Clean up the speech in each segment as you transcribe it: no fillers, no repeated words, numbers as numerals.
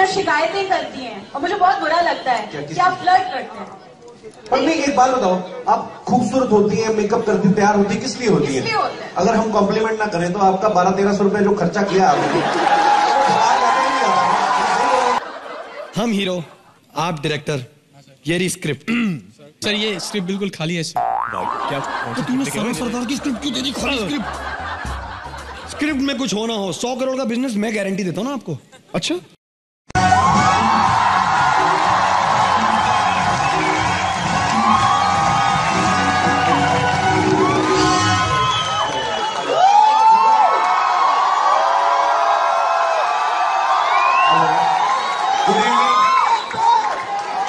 लड़कियां शिकायतें करती हैं और मुझे बहुत बुरा लगता है कि आप फ्लर्ट करते हैं। पर नहीं, एक बात बताओ, आप खूबसूरत होती हैं, मेकअप करती, तैयार होती, किस लिए होती है? अगर हम कॉम्प्लीमेंट ना करें तो आपका 1200-1300 रुपए जो खर्चा किया आपने, हम हीरो, आप डायरेक्टर, ये रही स्क्रिप्ट। सर ये स्क्रिप्ट बिल्कुल खाली है क्या तो तूने सरदार की स्क्रिप्ट क्यों दे दी? खाली स्क्रिप्ट। स्क्रिप्ट में कुछ होना हो, 100 करोड़ का बिजनेस मैं गारंटी देता हूँ ना आपको। अच्छा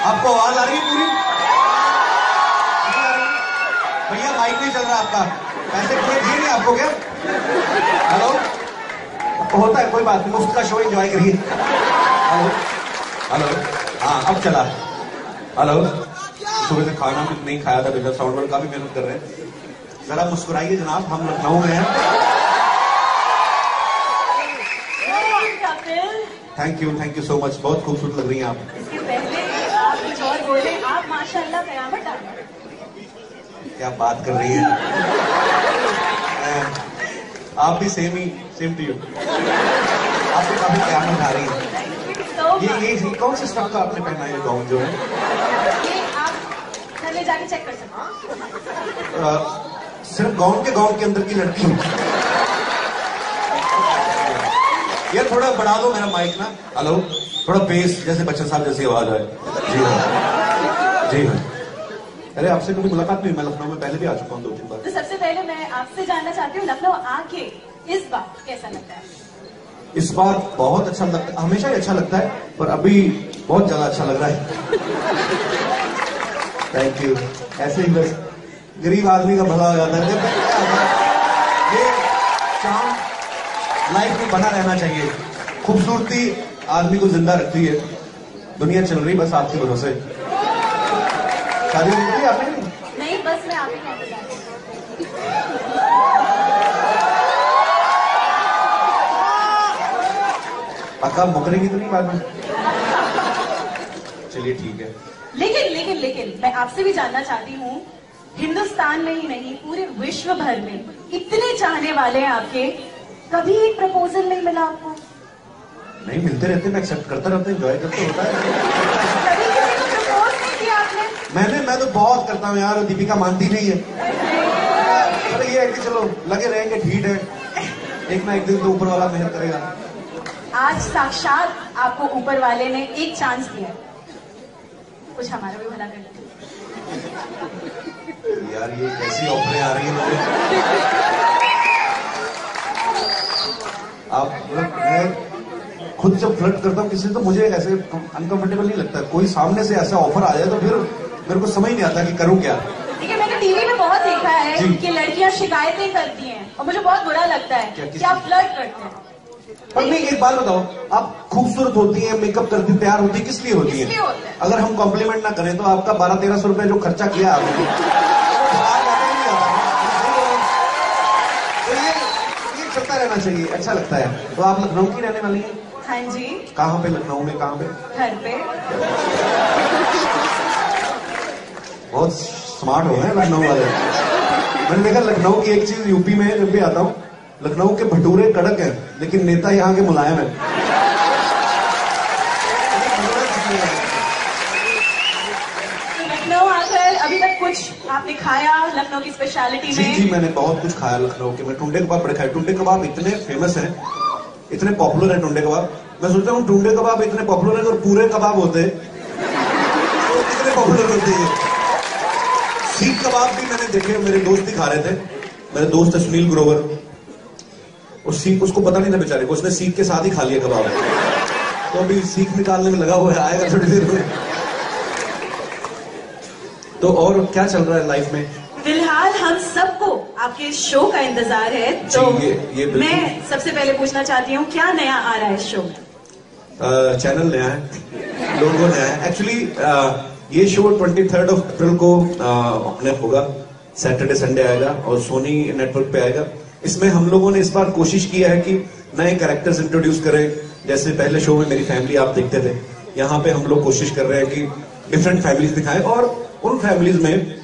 आपको आवाज आ रही है पूरी? भैया माइक नहीं चल रहा आपका, पैसे पूरे दिए नहीं आपको क्या? हेलो, होता है, कोई बात नहीं, मुफ्त का शो एंजॉय करिए। हेलो हेलो, हाँ अब चला। हेलो, सुबह से खाना भी नहीं खाया था, बेटा साउंड वर्ड काफी मेहनत कर रहे हैं। जरा मुस्कुराइए जनाब, हम लखनऊ में हैं। थैंक यू सो मच, बहुत खूबसूरत लग रही हैं आप। इसके पहले आप कुछ और बोले, आप माशाल्लाह कयामत आ गए। क्या बात कर रही हैं? आप भी सेम टू यू। आपको काफी कयामत आ रही है। ये कौन से स्टफ का आपने पहना है गाउन जो है? ये आप घर ले जाके चेक कर सकते हैं। सिर्फ गाउन के अंदर की लड़की। यार थोड़ा बढ़ा दो मेरा माइक ना। हेलो, थोड़ा बेस, जैसे बच्चन साहब जैसी आवाज आए। जी हाँ, जी हाँ। अरे आपसे कभी मुलाकात नहीं, मैं लखनऊ में पहले भी आ चुका हूँ 2-3 बार। तो सबसे पहले मैं आपसे जानना चाहती हूँ, लखनऊ आके इस बार कैसा लगता है? इस बार बहुत अच्छा लगता है, हमेशा ही अच्छा लगता है, पर अभी बहुत ज्यादा अच्छा लग रहा है। Thank you. ऐसे ही बस गरीब आदमी का भला हो जाता है। ये चांद लाइफ में बना रहना चाहिए। खूबसूरती आदमी को जिंदा रखती है। दुनिया चल रही बस आपके भरोसे। शादी की आपने? नहीं, बस मैं आप ही कहते जा रही हूँ। पक्का मुकरेगी तो नहीं बाद में? चलिए ठीक है। लेकिन मैं आपसे भी जानना चाहती हूँ, हिंदुस्तान में ही नहीं पूरे विश्व भर में इतने चाहने वाले हैं आपके, कभी एक प्रपोजल नहीं मिला आपको? नहीं, मिलते रहते, मैं एक्सेप्ट करता रहता, एंजॉय करते होता है। कभी किसी को प्रपोज नहीं किया आपने? मैं तो बहुत करता हूँ यार, दीपिका मानती नहीं है। अरे ये है कि चलो लगे रहेंगे, ठीक है, एक ना एक दिन तो ऊपर वाला मेहनत करेगा। आज साक्षात आपको ऊपर वाले ने एक चांस दिया, कुछ हमारा भी भला कर दो। यार ये कैसी ऑफरें आ रही है? आप मैं खुद जब फ्लर्ट करता हूँ किसी से तो मुझे ऐसे अनकंफर्टेबल नहीं लगता। कोई सामने से ऐसा ऑफर आ जाए तो फिर मेरे को समझ नहीं आता कि करूँ क्या। देखिए, मैंने टीवी में बहुत देखा है कि लड़कियां शिकायतें करती हैं और मुझे बहुत बुरा लगता है कि आप फ्लर्ट करते हैं। पर नहीं, एक बात बताओ, आप खूबसूरत होती हैं, मेकअप करती, तैयार होती, किस लिए होती है? अगर हम कॉम्प्लीमेंट ना करें तो आपका 1200-1300 रुपए जो खर्चा किया आपने, तो ये चलता रहना चाहिए, अच्छा लगता है। तो आप लखनऊ की रहने वाली हैं? हाँ जी। कहाँ पे? लखनऊ में कहाँ पे? घर पे। बहुत स्मार्ट हो गए लखनऊ वाले। मैंने देखा लखनऊ की एक चीज यूपी में जब भी आता हूँ, लखनऊ के भटूरे कड़क हैं लेकिन नेता यहाँ के मुलायम है। लखनऊ आकर अभी तक कुछ आपने खाया लखनऊ की स्पेशलिटी में? जी, मैंने बहुत कुछ खाया लखनऊ के। मैं टुंडे कबाब बड़े खाए। टुंडे कबाब इतने फेमस हैं, इतने पॉपुलर है टुंडे कबाब। मैं सोचता हूँ टुंडे कबाब इतने पॉपुलर है और पूरे कबाब होते तो कितने पॉपुलर होते हैं। सीख कबाब भी मैंने देखे, मेरे दोस्त ही खा रहे थे। मेरे दोस्त सुनील ग्रोवर, और सीख उसको पता नहीं था बेचारे को, उसने सीख के साथ ही खा लिया कबाब। तो अभी सीख निकालने में लगा हुआ है, आएगा थोड़ी देर में। तो और क्या चल रहा है लाइफ में? फिलहाल हम सबको आपके शो का इंतजार है, तो ये मैं सबसे पहले पूछना चाहती हूँ, क्या नया आ रहा है शो में? चैनल नया है, लोगो नया है। एक्चुअली ये शो 23 अप्रैल को अपने होगा, सैटरडे संडे आएगा और सोनी नेटवर्क पे आएगा। इसमें हम लोगों ने इस बार कोशिश किया है कि नए कैरेक्टर्स इंट्रोड्यूस करें। जैसे पहले शो में मेरी फैमिली आप देखते थे, यहाँ पे हम लोग कोशिश कर रहे हैं कि डिफरेंट फैमिलीज दिखाएं, और उन फैमिलीज में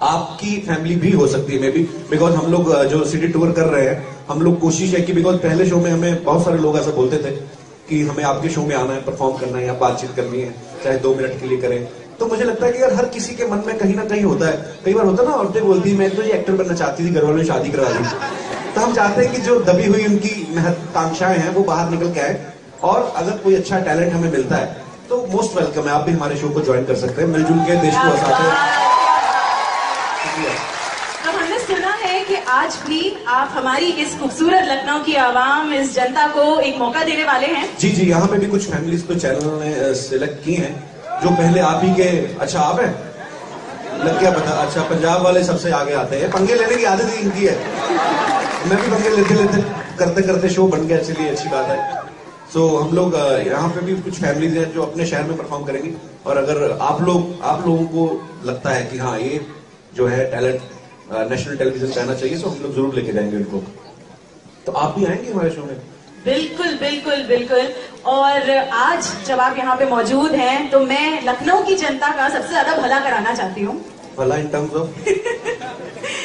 आपकी फैमिली भी हो सकती है मे बी, बिकॉज हम लोग जो सिटी टूर कर रहे हैं, हम लोग कोशिश है कि, बिकॉज पहले शो में हमें बहुत सारे लोग ऐसा बोलते थे कि हमें आपके शो में आना है, परफॉर्म करना है या बातचीत करनी है, चाहे 2 मिनट के लिए करें। तो मुझे लगता है कि यार हर किसी के मन में कहीं ना कहीं होता है, कई बार होता है ना, औरतें बोलती है मैं तो ये एक्टर बनना चाहती थी, घर वालों ने शादी करवा दी। तो हम चाहते हैं कि जो दबी हुई उनकी महत्वाकांक्षाएं हैं वो बाहर निकल के आए, और अगर कोई अच्छा टैलेंट हमें मिलता है तो मोस्ट वेलकम है, आप भी हमारे शो को ज्वाइन कर सकते हैं, मिलजुल के देश को हंसाते हैं। अब हमने सुना है कि आज भी आप हमारी इस खूबसूरत लखनऊ की आवाम, इस जनता को एक मौका देने वाले हैं। जी जी, यहाँ पे भी कुछ फैमिलीज को चैनल ने सिलेक्ट की हैं जो पहले आप ही के, अच्छा आप हैं, लग गया पता, अच्छा पंजाब वाले सबसे आगे आते हैं, पंगे लेने की आदत ही इनकी है। मैं भी पंगे लेते लेते करते करते शो बन गया, चलिए अच्छी बात है। सो हम लोग यहाँ पे भी कुछ फैमिलीज हैं जो अपने शहर में परफॉर्म करेंगी, और अगर आप लोगों को लगता है कि हाँ ये जो है टैलेंट नेशनल टेलीविजन पे आना चाहिए, तो हम लोग जरूर लेके जाएंगे उनको। तो आप भी आएंगे हमारे शो में? बिल्कुल बिल्कुल बिल्कुल। और आज जब आप यहाँ पे मौजूद हैं तो मैं लखनऊ की जनता का सबसे ज्यादा भला कराना चाहती हूँ। भला इन टर्म्स ऑफ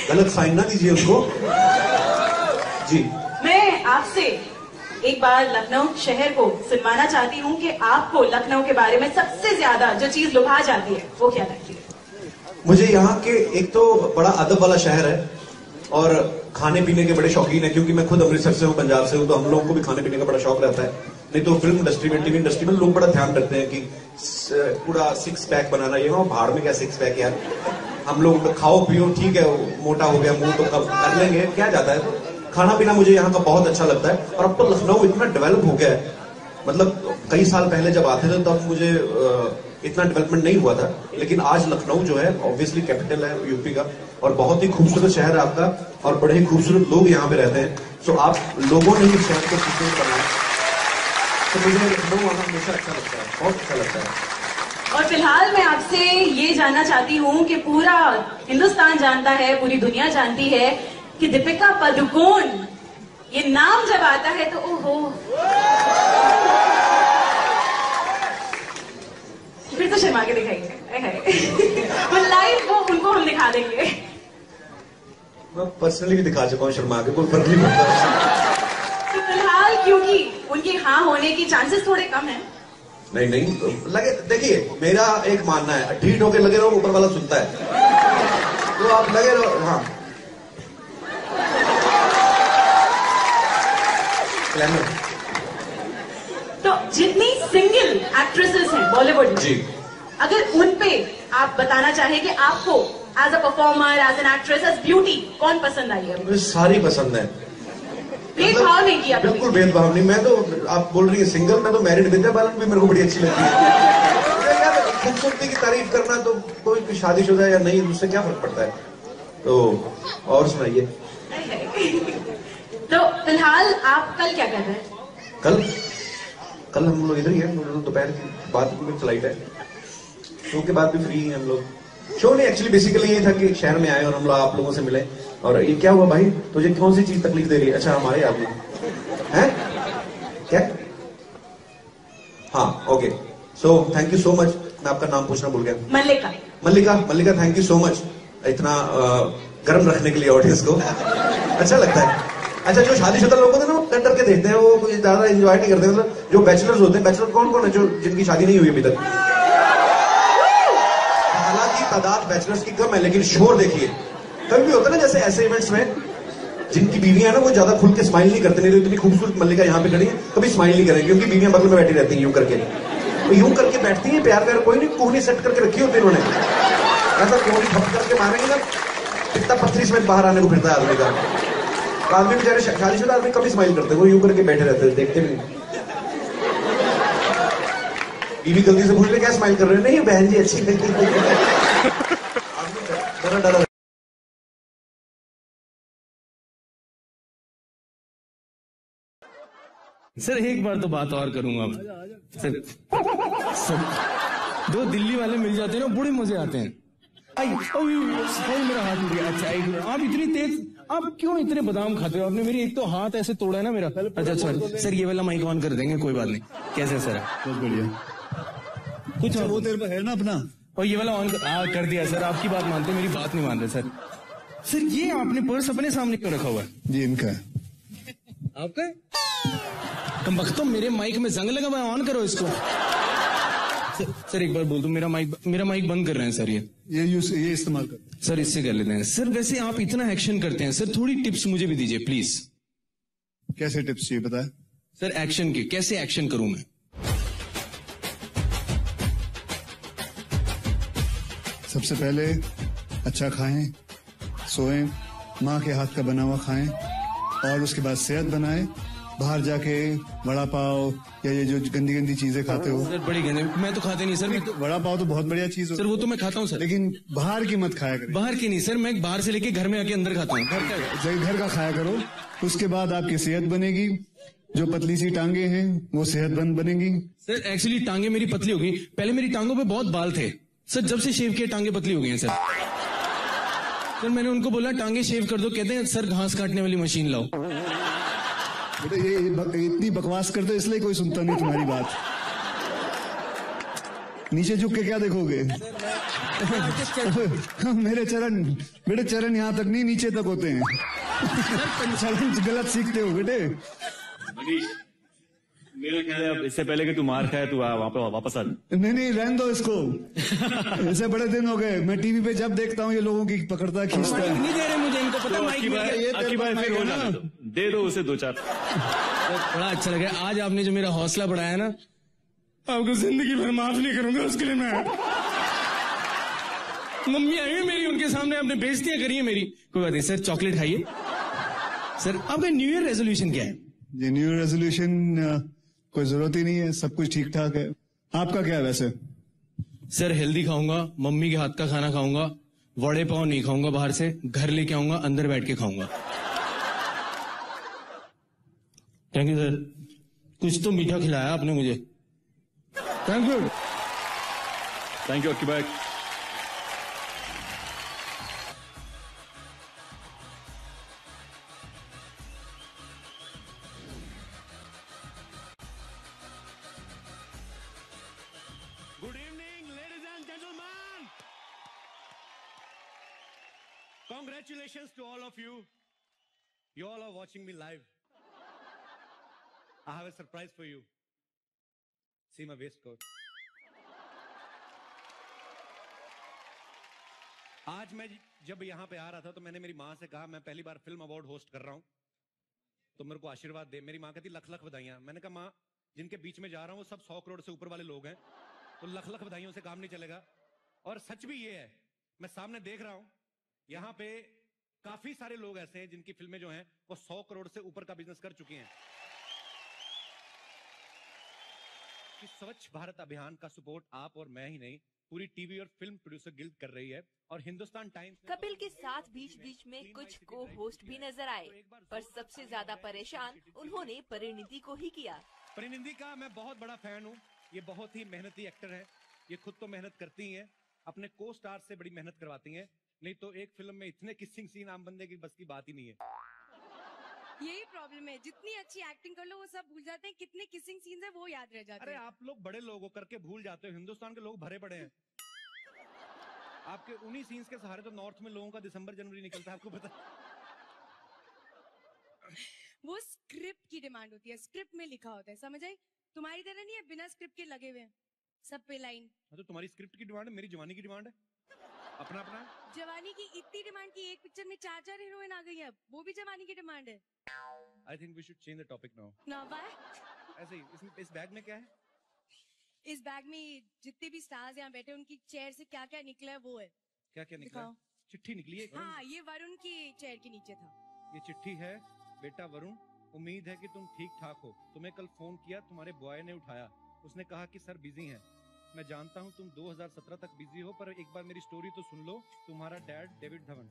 गलत साइन ना दीजिए उसको। जी, मैं आपसे एक बार लखनऊ शहर को सुनवाना चाहती हूँ कि आपको लखनऊ के बारे में सबसे ज्यादा जो चीज लुभा जाती है वो क्या लगती है? मुझे यहाँ के, एक तो बड़ा अदब वाला शहर है, और खाने पीने के बड़े शौकीन है, क्योंकि मैं खुद अमृतसर से हूँ, पंजाब से हूँ, तो हम लोगों को भी खाने पीने का बड़ा शौक रहता है। नहीं तो फिल्म इंडस्ट्री में, टीवी इंडस्ट्री में लोग बड़ा ध्यान रखते हैं कि पूरा 6 पैक बनाना, ये भाड़ में क्या 6 पैक यार, हम लोग खाओ पियो ठीक है, मोटा हो गया मुंह तो कब कर लेंगे, क्या जाता है। तो खाना पीना मुझे यहाँ का बहुत अच्छा लगता है, और अब तो लखनऊ इतना डेवलप हो गया है, मतलब कई साल पहले जब आते थे तब मुझे इतना डेवलपमेंट नहीं हुआ था, लेकिन आज लखनऊ जो है ऑब्वियसली कैपिटल है यूपी का, और बहुत ही खूबसूरत शहर है आपका, और बड़े ही खूबसूरत लोग यहाँ पे रहते हैं। सो आप लोगों ने इस शहर को खूबसूरत बनाया, तो मुझे लखनऊ आना हमेशा अच्छा लगता है, बहुत अच्छा लगता है। और फिलहाल मैं आपसे ये जानना चाहती हूँ कि पूरा हिंदुस्तान जानता है, पूरी दुनिया जानती है कि दीपिका पादुकोण, ये नाम जब आता है तो ओहो, फिर तो शर्मा के दिखाएंगे वो लाइव, वो उनको हम दिखा देंगे। मैं पर्सनली भी दिखा चुका हूँ शर्मा के, कोई फर्क नहीं पड़ता। तो फिलहाल क्योंकि उनकी हाँ होने की चांसेस थोड़े कम हैं। नहीं लगे, देखिए मेरा एक मानना है, ठीक होके लगे रहो, ऊपर वाला सुनता है, तो आप लगे रहो। हाँ, तो जितनी सिंगल एक्ट्रेसेस हैं बॉलीवुड में, जी, अगर उन पे आप बताना चाहें कि आपको as a performer, as an actress, as beauty कौन पसंद आई है? मुझे सारी पसंद है, भेदभाव नहीं किया? बिल्कुल भेदभाव नहीं। मैं तो, आप बोल रही है सिंगल, मैं तो मैरिड, विद्या बालन भी मेरे को बड़ी अच्छी लगती है। यार खूबसूरती की तारीफ करना तो कोई शादीशुदा या नहीं, उससे क्या फर्क पड़ता है। तो और सुनाइए। तो फिलहाल आप कल क्या कर रहे हैं? कल हम लोग इधर ही हैं, दोपहर की बाद में फ्लाइट है, शो के बाद भी फ्री हैं हम लोग। शो नहीं, एक्चुअली बेसिकली ये था कि शहर में आए और हम लोग आप लोगों से मिले, और ये क्या हुआ भाई, तुझे कौन सी चीज तकलीफ दे रही है? अच्छा हमारे आदमी हैं क्या? हाँ, okay, so thank you so much. मैं आपका नाम पूछना भूल गया। मल्लिका, थैंक यू सो मच इतना गर्म रखने के लिए ऑडियंस को। अच्छा लगता है। अच्छा, जो शादीशुदा लोग होते हैं ना, वो डर के देखते हैं, वो कुछ ज्यादा एंजॉय नहीं करते। मतलब जो बैचलर्स होते हैं, बैचलर कौन है जो जिनकी शादी नहीं हुई अभी तक? हालांकि तादाद बैचलर्स की कम है, लेकिन शोर देखिए। कभी भी होता है ना, जैसे ऐसे इवेंट्स में जिनकी बीवियां है ना, वो ज्यादा खुल के स्माइल नहीं करते। नहीं तो इतनी खूबसूरत मल्लिका यहाँ पे खड़ी है, कभी स्माइल नहीं करेंगे, क्योंकि बीवियां बगल में बैठी रहती हैं यूं करके, तो यूं करके बैठती हैं, प्यार कोई नहीं, कोहनी सेट करके रखी होती है इन्होंने, ऐसा कोहनी ठप करके मारेंगे ना, कितना पत्थरी समेत बाहर आने को फिरता है आदमी का। आदमी बेचारे शादीशुदा आदमी कभी स्माइल करते हैं, वो यूं करके बैठे रहते हैं, देखते भी नहीं। बीवी गलती से पूछ ले क्या स्माइल कर रहे हो? नहीं बहन जी अच्छी लगती है। डरा सर एक बार तो बात और करूंगा सर, 2 दिल्ली वाले मिल जाते हैं ना, बड़े मजे आते हैं। आई मेरा हाथ टूट गया। अच्छा एक मिनट, आप इतनी तेज, आप क्यों इतने बादाम खाते हो? आपने मेरी एक तो हाथ ऐसे तोड़ा है ना मेरा। अच्छा सॉरी सर, ये वाला माइक ऑन कर देंगे, कोई बात नहीं। कैसे सर? बहुत बढ़िया। कुछ वो तेरे पे है ना अपना, और ये वाला ऑन कर दिया सर। आपकी बात मानते, मेरी बात नहीं मान रहे सर। सर ये आपने पर्स अपने सामने क्यों रखा हुआ है? जी इनका है। आपका? तुम बख्तो, मेरे माइक में जंग लगा हुआ है, ऑन करो इसको। सर एक बार बोल दो, मेरा माइक बंद कर रहे हैं सर। ये इस्तेमाल कर सर, इससे कर लेते हैं सर। वैसे आप इतना एक्शन करते हैं सर, थोड़ी टिप्स मुझे भी दीजिए प्लीज। कैसे टिप्स चाहिए बताए? सर एक्शन के, कैसे एक्शन करूं मैं? सबसे पहले अच्छा खाएं, सोएं, माँ के हाथ का बना हुआ खाएं, और उसके बाद सेहत बनाएं। बाहर जाके वड़ा पाव या ये जो गंदी गंदी चीजें खाते हो। सर बड़ी गंदे, मैं तो खाता नहीं सर। मैं तो, वड़ा पाव तो बहुत बढ़िया चीज सर वो तो मैं खाता हूँ सर, लेकिन बाहर की मत खाया करो। बाहर की नहीं सर, मैं बाहर से लेके घर में आके अंदर खाता हूँ। घर का खाया करो, उसके बाद आपकी सेहत बनेगी। जो पतली सी टांगे हैं वो सेहतमंद बनेगी। सर एक्चुअली टांगे मेरी पतली हो गई, पहले मेरी टांगों पे बहुत बाल थे सर, जब से शेव किए टांगे पतली हो गई हैं सर। सर मैंने उनको बोला टांगे शेव कर दो, कहते हैं सर घास काटने वाली मशीन लाओ। बेटे ये इतनी बकवास करते हो, इसलिए कोई सुनता नहीं तुम्हारी बात। नीचे झुक के क्या देखोगे? मेरे चरण, बेटे चरण यहाँ तक नहीं नीचे तक होते हैं। चरण गलत सीखते हो बेटे। मेरा ख्याल है अब इससे पहले कि तू मार खाए तू वहां पे वापस आ। नहीं रहने दो इसको। ऐसे बड़े दिन हो गए, मैं टीवी पे जब देखता हूँ ये लोगों की पकड़ता है, खींचता है। नहीं दे रहे मुझे, इनको पता माइक की बार फिर हो जाना, दे दो उसे 2-4। बड़ा अच्छा लगा आज आपने जो मेरा हौसला बढ़ाया ना, आपको जिंदगी भर माफ नहीं करूंगा उसके लिए मैं। मम्मी आई है मेरी, उनके सामने आपने बेइज्जतियां करी है मेरी। कोई बात नहीं सर, चॉकलेट खाइए। सर आपका न्यू ईयर रेजोल्यूशन क्या है? ये न्यू ईयर रेजोल्यूशन कोई जरूरत ही नहीं है, सब कुछ ठीक ठाक है। आपका क्या है वैसे? सर हेल्दी खाऊंगा, मम्मी के हाथ का खाना खाऊंगा, वड़े पाव नहीं खाऊंगा बाहर से, घर लेके आऊंगा, अंदर बैठ के खाऊंगा। थैंक यू सर, कुछ तो मीठा खिलाया आपने मुझे, थैंक यू। थैंक यू अक्की भाई। Good evening, ladies and gentlemen. Congratulations to all of you. You all are watching me live. I have a surprise for you. See my waistcoat. आज मैं जब यहाँ पे आ रहा था तो मैंने मेरी माँ से कहा मैं पहली बार फिल्म अवार्ड होस्ट कर रहा हूँ, तो मेरे को आशीर्वाद दे। मेरी माँ कहती लख लख बधाइयां। मैंने कहा माँ, जिनके बीच में जा रहा हूँ वो सब 100 करोड़ से ऊपर वाले लोग हैं, तो लख लख बधाइयों से काम नहीं चलेगा। और सच भी ये है, मैं सामने देख रहा हूं यहां पे काफी सारे लोग ऐसे हैं जिनकी फिल्में जो हैं वो 100 करोड़ से ऊपर का बिजनेस कर चुकी हैं। कि स्वच्छ भारत अभियान का सपोर्ट आप और मैं ही नहीं, पूरी टीवी और फिल्म प्रोड्यूसर गिल्ड कर रही है। और हिंदुस्तान टाइम्स कपिल के साथ बीच बीच में कुछ को होस्ट भी नजर आए, पर सबसे ज्यादा परेशान उन्होंने परिणीति को ही किया। परिणीति का मैं बहुत बड़ा फैन हूँ। ये बहुत ही मेहनती एक्टर है, ये खुद तो मेहनत करती हैं, अपने को स्टार से बड़ी मेहनत करवाती हैं, नहीं तो एक फिल्म में इतने किसिंग सीन आम बंदे की बस की बात ही नहीं है। यही प्रॉब्लम है, जितनी अच्छी एक्टिंग कर लो वो सब भूल जाते हैं, कितने किसिंग सीन्स है वो याद रह जाते अरे हैं। आप लोग बड़े लोग हो करके भूल जाते हो, हिंदुस्तान के लोग भरे पड़े हैं। आपके उन्हीं सीन्स के सहारे तो नॉर्थ में लोगों का दिसंबर जनवरी निकलता है, आपको पता। वो स्क्रिप्ट की डिमांड होती है, स्क्रिप्ट में लिखा होता है, समझ आई? तुम्हारी तरह नहीं है बिना स्क्रिप्ट के लगे हुए सब पे लाइन। तो तुम्हारी स्क्रिप्ट की डिमांड है, मेरी जवानी की डिमांड है, अपना अपना। जवानी की इतनी डिमांड की एक पिक्चर में 4-4 हीरोइन आ गई है, वो भी जवानी की डिमांड है। I think we should change the topic now. ना बाय। ऐसे ही इस बैग में क्या है? इस बैग में जितने भी स्टार्स यहाँ बैठे उनकी चेयर से क्या क्या निकला है वो है। क्या क्या निकला? चिट्ठी निकली है। हाँ, ये वरुण की चेयर के नीचे था। ये चिट्ठी है, बेटा वरुण, उम्मीद है कि तुम ठीक ठाक हो। तुम्हें कल फोन किया, तुम्हारे बॉय ने उठाया, उसने कहा कि सर बिजी हैं। मैं जानता हूं तुम 2017 तक बिजी हो, पर एक बार मेरी स्टोरी तो सुन लो। तुम्हारा डैड डेविड धवन।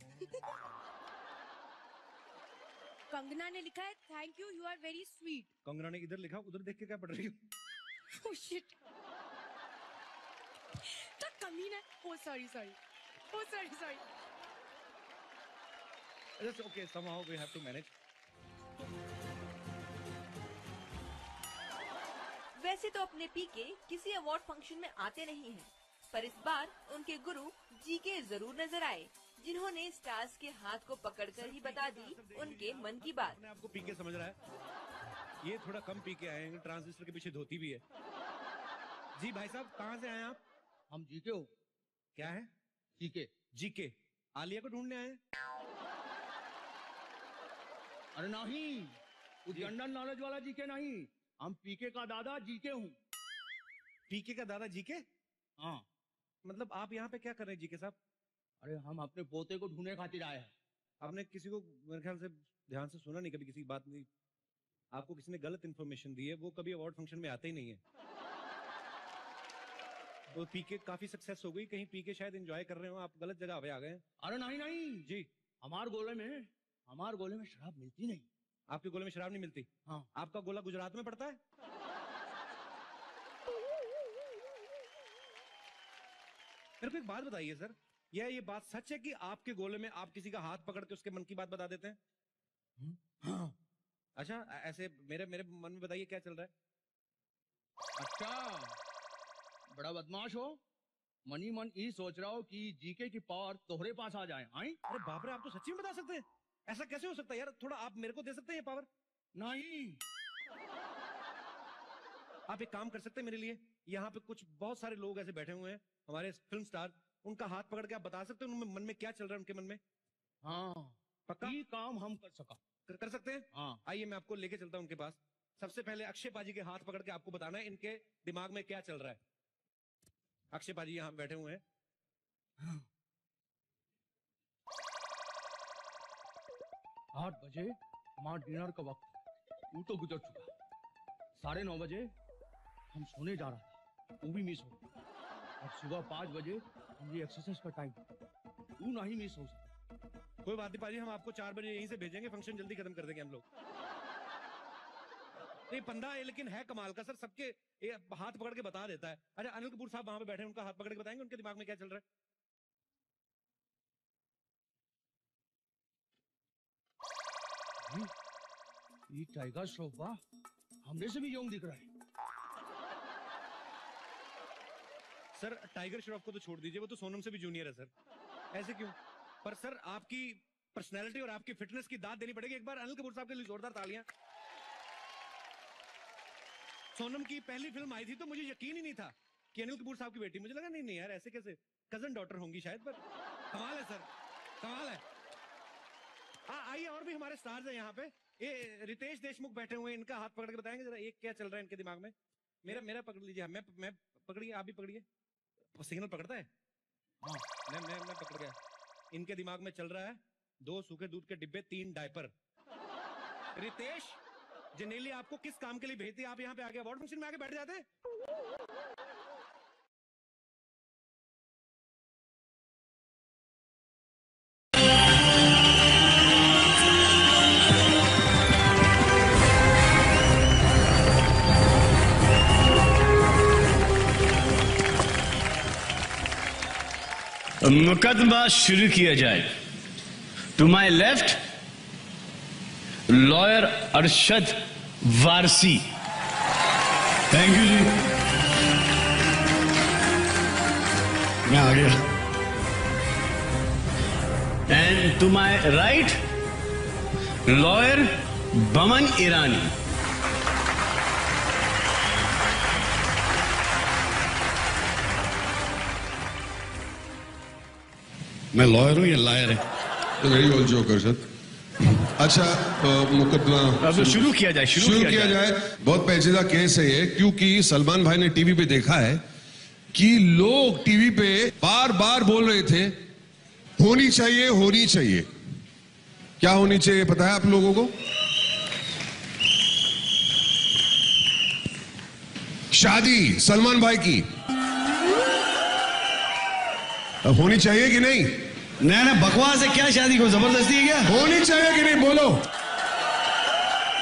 कंगना ने लिखा है thank you, you are very sweet. Kangana ने इधर लिखा, उधर देख के क्या पढ़ रही हो? Oh shit. तो कमीना, oh sorry. Oh, sorry. That's okay. Somehow we have to manage. वैसे तो अपने पीके किसी अवार्ड फंक्शन में आते नहीं हैं, पर इस बार उनके गुरु जीके जरूर नजर आए, जिन्होंने स्टार्स के हाथ को पकड़कर ही बता दी उनके मन की बात। अपने आपको पीके समझ रहा है, ये थोड़ा कम पीके आए हैं, ट्रांजिस्टर के पीछे धोती भी है। जी भाई साहब, कहाँ से आए आप? हम जीके हो। क्या है? जीके आलिया को ढूंढने आए? अरे नहीं, वो जनरल नॉलेज वाला जीके नहीं, हम पीके का दादा जीके हूँ। पीके का दादा जीके? हाँ। मतलब आप यहाँ पे क्या कर रहे हैं जीके साहब? अरे हम अपने पोते को ढूंढने खातिर आए हैं। आपने किसी को मेरे ख्याल से ध्यान से सुना नहीं, कभी किसी की बात नहीं, आपको किसी ने गलत इन्फॉर्मेशन दी है, वो कभी अवार्ड फंक्शन में आते ही नहीं है। तो पीके काफी सक्सेस हो गई, कहीं पीके शायद एंजॉय कर रहे हो, आप गलत जगह पे आ गए। अरे नहीं जी, हमारे गोले में शराब मिलती नहीं। आपके गोले में शराब नहीं मिलती? हाँ। आपका गोला गुजरात में पड़ता है? मेरे को एक बात बताइए सर, ये बात सच है कि आपके गोले में आप किसी का हाथ पकड़ के उसके मन की बात बता देते हैं? हाँ। अच्छा, ऐसे मेरे मन में बताइए क्या चल रहा है? अच्छा, बड़ा बदमाश हो, मनी मन ये सोच रहा हो कि जीके की पावर तोहरे पास आ जाए। अरे बाप रे, आप तो सच्ची में बता सकते हैं? ऐसा कैसे हो सकता है यार? थोड़ा आप मेरे को दे सकते हैं ये पावर? नहीं। आप एक काम कर सकते हैं मेरे लिए, यहाँ पे कुछ बहुत सारे लोग ऐसे बैठे हुए हैं हमारे फिल्म स्टार, उनका हाथ पकड़ के आप बता सकते हैं उनके मन में क्या चल रहा है, उनके मन में? हाँ, पक्का? ये काम हम कर सकते हैं। हाँ। आइए मैं आपको लेके चलता हूँ उनके पास। सबसे पहले अक्षय पाजी के हाथ पकड़ के आपको बताना है इनके दिमाग में क्या चल रहा है। अक्षय पाजी यहाँ बैठे हुए हैं। 8 बजे हमारा डिनर का वक्त वो तो गुजर चुका। 9:30 बजे हम सोने जा रहा था, वो भी मिस हो गया। और सुबह 5 बजे हमारी एक्सरसाइज का टाइम, वो नहीं मिस हो सकता। कोई बात नहीं पाजी, हम आपको 4 बजे यहीं से भेजेंगे, फंक्शन जल्दी खत्म कर देंगे हम लोग। नहीं, पंदा है लेकिन है कमाल का सर, सबके हाथ पकड़ के बता देता है। अच्छा, अनिल कपूर साहब वहां पे बैठे हैं, उनका हाथ पकड़ के बताएंगे उनके दिमाग में क्या चल रहा है? ये टाइगर श्रॉफ वाह, हमने से भी यंग दिख रहा है। सर टाइगर श्रॉफ को तो छोड़ दीजिए, वो तो सोनम से भी जूनियर है सर। ऐसे क्यों? पर सर आपकी पर्सनैलिटी और आपकी फिटनेस की दाद देनी पड़ेगी। एक बार अनिल कपूर साहब के लिए जोरदार तालियां। सोनम की पहली फिल्म आई थी तो मुझे यकीन ही नहीं था कि अनिल कपूर साहब की बेटी, मुझे लगा नहीं यार ऐसे कैसे, कजन डॉटर होंगी शायद, पर कमाल है सर, कमाल है। आइए, और भी हमारे स्टार्स हैं यहाँ पे। ये रितेश देशमुख बैठे हुए हैं, इनका हाथ पकड़ के बताएंगे जरा, ये क्या चल रहा है इनके दिमाग में? मेरा पकड़ लीजिए। मैं पकड़िए, आप भी पकड़िए। सिग्नल पकड़ता है? हाँ, मैं पकड़ गया। इनके दिमाग में चल रहा है 2 सूखे दूध के डिब्बे, 3 डायपर। रितेश, जेनेली आपको किस काम के लिए भेजती है? आप यहाँ पे आके अवार्ड फंक्शन में आके बैठ जाते हैं? मुकदमा शुरू किया जाए। To my left lawyer Arshad Warsi. Thank you ji, मैं आ गया। And to my right lawyer Boman Irani. मैं लॉयर हूँ, ये लायर है। तो वेरी ऑल जोकर सर। अच्छा, मुकदमा अब शुरू किया जाए। शुरू किया जाए। बहुत पेचीदा केस है ये, क्योंकि सलमान भाई ने टीवी पे देखा है कि लोग टीवी पे बार बार बोल रहे थे होनी चाहिए, होनी चाहिए। क्या होनी चाहिए पता है आप लोगों को? शादी सलमान भाई की होनी चाहिए कि नहीं? ना बकवास है क्या? शादी को जबरदस्ती है क्या? होनी चाहिए कि नहीं बोलो?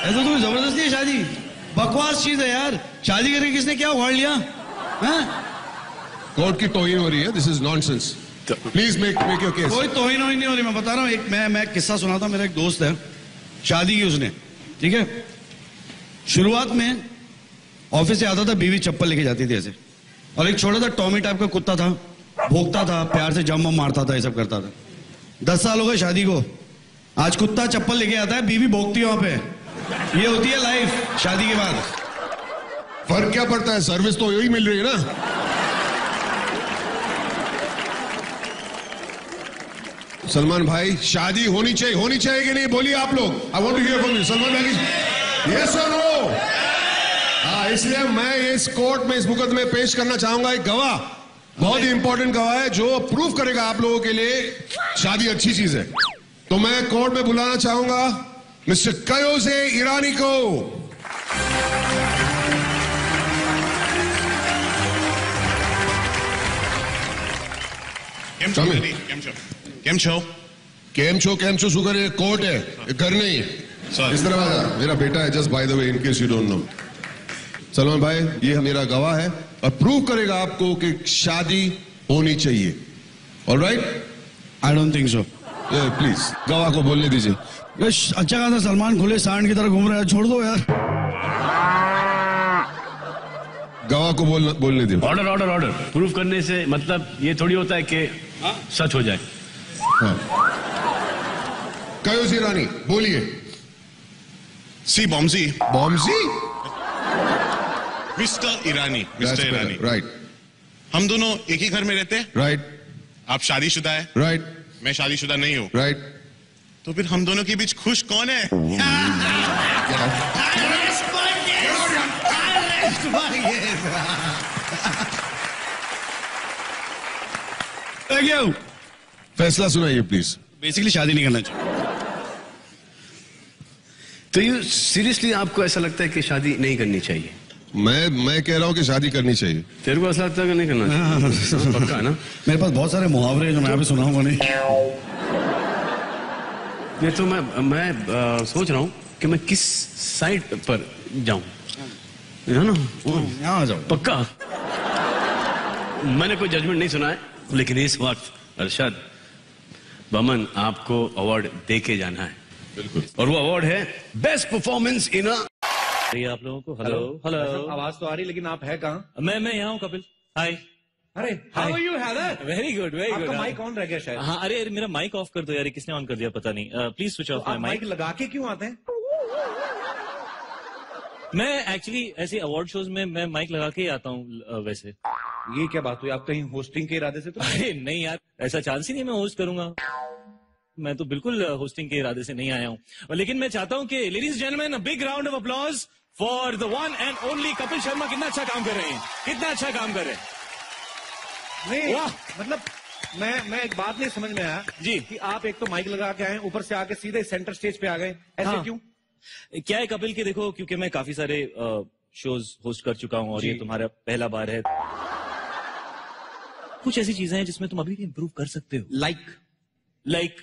ऐसा तो जबरदस्ती है शादी? बकवास चीज है यार। शादी करके किसने क्या उखाड़ लिया? कोर्ट की तौहीन हो रही है। This is nonsense. Please make your case. कोई तोहिन नहीं हो रही, मैं बता रहा हूँ। एक मैं किस्सा सुनाता हूँ। मेरा एक दोस्त है, शादी की उसने, ठीक है। शुरुआत में ऑफिस से आता था, बीवी चप्पल लेके जाती थी ऐसे, और एक छोटा सा टॉमी टाइप का कुत्ता था, भोंकता था, प्यार से जम मारता था, ये सब करता था। 10 साल हो गए शादी को, आज कुत्ता चप्पल लेके आता है, बीवी भोंकती है वहां पे। ये होती है लाइफ शादी के बाद। फर्क क्या पड़ता है, सर्विस तो यही मिल रही है ना। सलमान भाई, शादी होनी चाहिए कि नहीं, बोलिए आप लोग। I want to hear from you. Salman भाई, यस और नो? हाँ, इसलिए मैं इस कोर्ट में, इस मुकदमे में पेश करना चाहूंगा एक गवाह, बहुत ही इंपॉर्टेंट गवाह है, जो प्रूव करेगा आप लोगों के लिए शादी अच्छी चीज है। तो मैं कोर्ट में बुलाना चाहूंगा मिस्टर कयोसे ईरानी को। केम छो शुगर है, कोर्ट है, घर नहीं। इस तरह आजा, मेरा बेटा है, just by the way, in case you don't know. Salman भाई, ये मेरा गवाह है और प्रूव करेगा आपको कि शादी होनी चाहिए। Alright? I don't think so. Please गवाह को बोलने दीजिए। अच्छा खासा सलमान खुले सांड की तरह घूम रहा है, छोड़ दो यार। गवाह को बोलने दो। Order order order. प्रूफ करने से मतलब ये थोड़ी होता है कि सच हो जाए। हाँ। कयोसे ईरानी, बोलिए। सी बॉम्जी। बॉम्जी? मिस्टर ईरानी, मिस्टर ईरानी। राइट। हम दोनों एक ही घर में रहते हैं। राइट। आप शादीशुदा है। राइट। मैं शादीशुदा नहीं हूँ। राइट। तो फिर हम दोनों के बीच खुश कौन है? फैसला सुनाइए प्लीज। बेसिकली शादी नहीं करना चाहिए। तो ये सीरियसली आपको ऐसा लगता है कि शादी नहीं करनी चाहिए? मैं कह रहा हूँ कि शादी करनी चाहिए। तेरे को ऐसा लगता है कि नहीं करना चाहिए? पक्का है ना? मेरे पास बहुत सारे मुहावरे हैं जो मैं अभी सुनाऊंगा नहीं। ये तो मैं सोच रहा हूँ कि मैं किस साइड पर जाऊं, है ना? यहाँ आ जाओ। पक्का? मैंने कोई जजमेंट नहीं सुना है, लेकिन इस वक्त अरशद बमन आपको अवार्ड दे के जाना है। बिल्कुल। और वो अवार्ड है बेस्ट परफॉर्मेंस इन अ। आप लोगों को हेलो हेलो। आवाज तो आ रही, लेकिन आप है कहाँ? मैं यहाँ हूँ कपिल। हाय। अरे how are you Haider? Very good very good. आपका माइक ऑन रह गया शायद। हाँ, अरे मेरा माइक ऑफ कर दो यार, किसने ऑन कर दिया पता नहीं। Please switch off my mic. लगा के क्यों आते हैं? मैं एक्चुअली ऐसे अवार्ड शोज में मैं माइक लगा के ही आता हूँ वैसे। ये क्या बात हुई, आप कहीं होस्टिंग के इरादे से तो? अरे नहीं यार, ऐसा चांस ही नहीं मैं होस्ट करूंगा। मैं तो बिल्कुल होस्टिंग के इरादे से नहीं आया हूँ। लेकिन मैं चाहता हूँ कि ladies gentleman, a big round of applause for the one and only Kapil Sharma. कितना अच्छा काम कर रहे हैं, कितना अच्छा काम कर रहे हैं। नहीं मतलब मैं एक बात नहीं समझ में आया जी कि आप एक तो माइक लगा के आए, ऊपर से आके सीधे सेंटर स्टेज पे आ गए, ऐसे हाँ। क्यों? क्या है कपिल के, देखो क्योंकि मैं काफी सारे शोज होस्ट कर चुका हूँ और ये तुम्हारा पहला बार है। कुछ ऐसी चीजें हैं जिसमें तुम अभी भी इम्प्रूव कर सकते हो। लाइक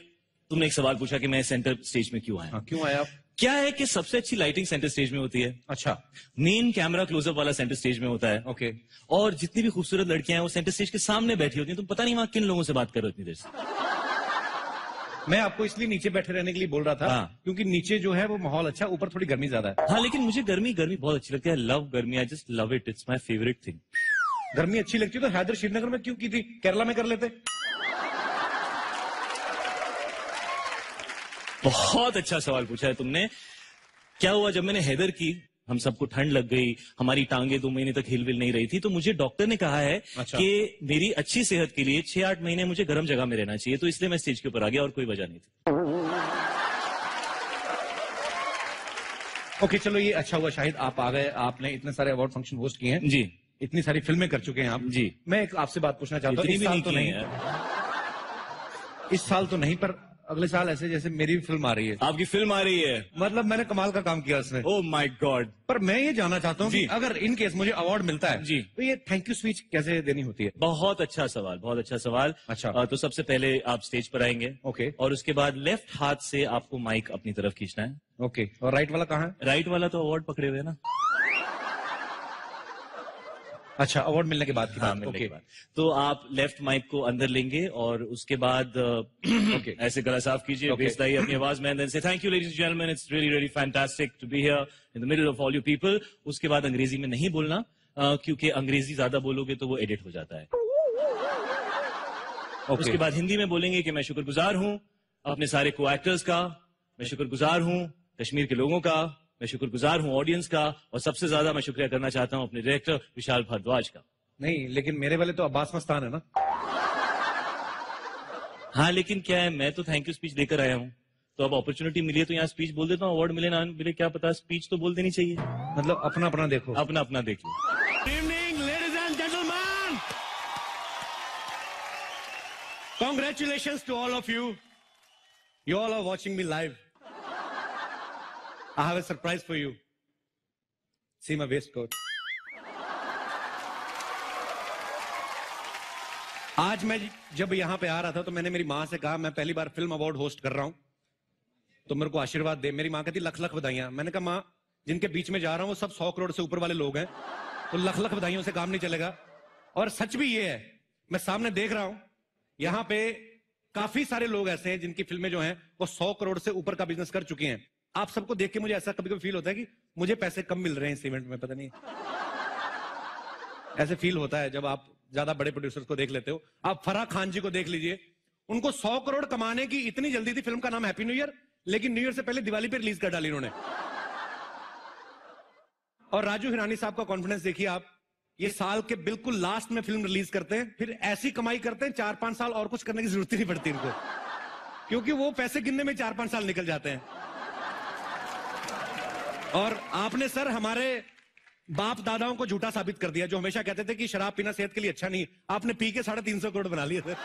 तुमने एक सवाल पूछा कि मैं सेंटर स्टेज में क्यों आया। क्यों आया? क्या है कि सबसे अच्छी लाइटिंग सेंटर स्टेज में होती है। अच्छा। मेन कैमरा क्लोजअप वाला सेंटर स्टेज में होता है। ओके। और जितनी भी खूबसूरत लड़कियां हैं वो सेंटर स्टेज के सामने बैठी होती हैं। तुम पता नहीं वहां किन लोगों से बात कर रहे हो इतनी देर से। मैं आपको इसलिए नीचे बैठे रहने के लिए बोल रहा था। हाँ। क्योंकि नीचे जो है वो माहौल अच्छा, ऊपर थोड़ी गर्मी ज्यादा है। हाँ, लेकिन मुझे गर्मी बहुत अच्छी लगती है। लव गर्मी, I just love it, it's my favourite thing. गर्मी अच्छी लगती है तो हैदर श्रीनगर में क्यों की थी, केरला में कर लेते। बहुत अच्छा सवाल पूछा है तुमने। क्या हुआ, जब मैंने हैदर की, हम सबको ठंड लग गई, हमारी टांगे 2 महीने तक हिल विल नहीं रही थी, तो मुझे डॉक्टर ने कहा है कि मेरी अच्छी सेहत के लिए 6-8 महीने मुझे गर्म जगह में रहना चाहिए, तो इसलिए मैं स्टेज के ऊपर आ गया और कोई वजह नहीं थी। ओके चलो, ये अच्छा हुआ शाहिद आप आ गए। आपने इतने सारे अवार्ड फंक्शन होस्ट किए हैं जी, इतनी सारी फिल्में कर चुके हैं आप जी। मैं एक आपसे बात पूछना चाहता हूँ। इतनी भी नहीं तो की नहीं है। इस साल तो नहीं, पर अगले साल ऐसे जैसे मेरी भी फिल्म आ रही है। आपकी फिल्म आ रही है? मतलब मैंने कमाल का काम किया उसमें। Oh my God. पर मैं ये जानना चाहता हूँ कि अगर इन केस मुझे अवार्ड मिलता है जी, तो ये थैंक यू स्पीच कैसे देनी होती है? बहुत अच्छा सवाल, बहुत अच्छा सवाल। अच्छा। तो सबसे पहले आप स्टेज पर आएंगे। ओके। और उसके बाद लेफ्ट हाथ से आपको माइक अपनी तरफ खींचना है। ओके। और राइट वाला कहाँ है? राइट वाला तो अवार्ड पकड़े हुए है ना। अच्छा, अवार्ड मिलने के बाद की हाँ, बात। मिलने ओके। के बाद। तो आप लेफ्ट माइक को अंदर लेंगे और उसके बाद ऐसे गला साफ कीजिए, बेस लाइए अपनी आवाज में, then say thank you ladies and gentleman, it's really really fantastic to be here in the middle of all you people. उसके बाद अंग्रेजी में नहीं बोलना, क्योंकि अंग्रेजी ज्यादा बोलोगे तो वो एडिट हो जाता है। उसके बाद हिंदी में बोलेंगे कि मैं शुक्रगुजार हूं अपने सारे को एक्टर्स का, मैं शुक्रगुजार हूं कश्मीर के लोगों का, मैं शुक्रगुजार हूं ऑडियंस का, और सबसे ज्यादा मैं शुक्रिया करना चाहता हूं अपने डायरेक्टर विशाल भारद्वाज का। नहीं, लेकिन मेरे वाले तो अब्बास मस्तान है ना। हाँ, लेकिन क्या है, मैं तो थैंक यू स्पीच देकर आया हूं, तो अब अपॉर्चुनिटी मिली है तो यहाँ स्पीच बोल देता हूँ। अवार्ड मिले ना मिले क्या पता, स्पीच तो बोल देनी चाहिए। मतलब अपना अपना देखो, अपना अपना देख लो। Good evening, ladies and gentlemen. Congratulations to all of you. You all are watching me live. I have a surprise for you. See my waistcoat. आज मैं जब यहां पे आ रहा था तो मैंने मेरी मां से कहा, मैं पहली बार फिल्म अवार्ड होस्ट कर रहा हूं, तो मेरे को आशीर्वाद दे। मेरी मां कहती लख लख बधाइयां। मैंने कहा मां, जिनके बीच में जा रहा हूं वो सब 100 करोड़ से ऊपर वाले लोग हैं, तो लख लख बधाइयों से काम नहीं चलेगा। और सच भी ये है, मैं सामने देख रहा हूं यहां पे काफी सारे लोग ऐसे हैं जिनकी फिल्में जो हैं वो 100 करोड़ से ऊपर का बिजनेस कर चुकी हैं। आप सबको देख के मुझे ऐसा कभी कभी फील होता है कि मुझे पैसे कम मिल रहे हैं इस इवेंट में, पता नहीं ऐसे फील होता है जब आप ज्यादा बड़े प्रोड्यूसर्स को देख लेते हो। आप फराह खान जी को देख लीजिए, उनको 100 करोड़ कमाने की इतनी जल्दी थी। फिल्म का नाम हैप्पी न्यू ईयर, लेकिन न्यू ईयर से पहले दिवाली पे रिलीज कर डाली उन्होंने। और राजू हिरानी साहब का कॉन्फिडेंस देखिए आप, ये साल के बिल्कुल लास्ट में फिल्म रिलीज करते हैं, फिर ऐसी कमाई करते हैं 4-5 साल और कुछ करने की जरूरत ही नहीं पड़ती इनको, क्योंकि वो पैसे गिनने में 4-5 साल निकल जाते हैं। और आपने सर हमारे बाप दादाओं को झूठा साबित कर दिया, जो हमेशा कहते थे कि शराब पीना सेहत के लिए अच्छा नहीं। आपने पी के 350 करोड़ बना लिए सर।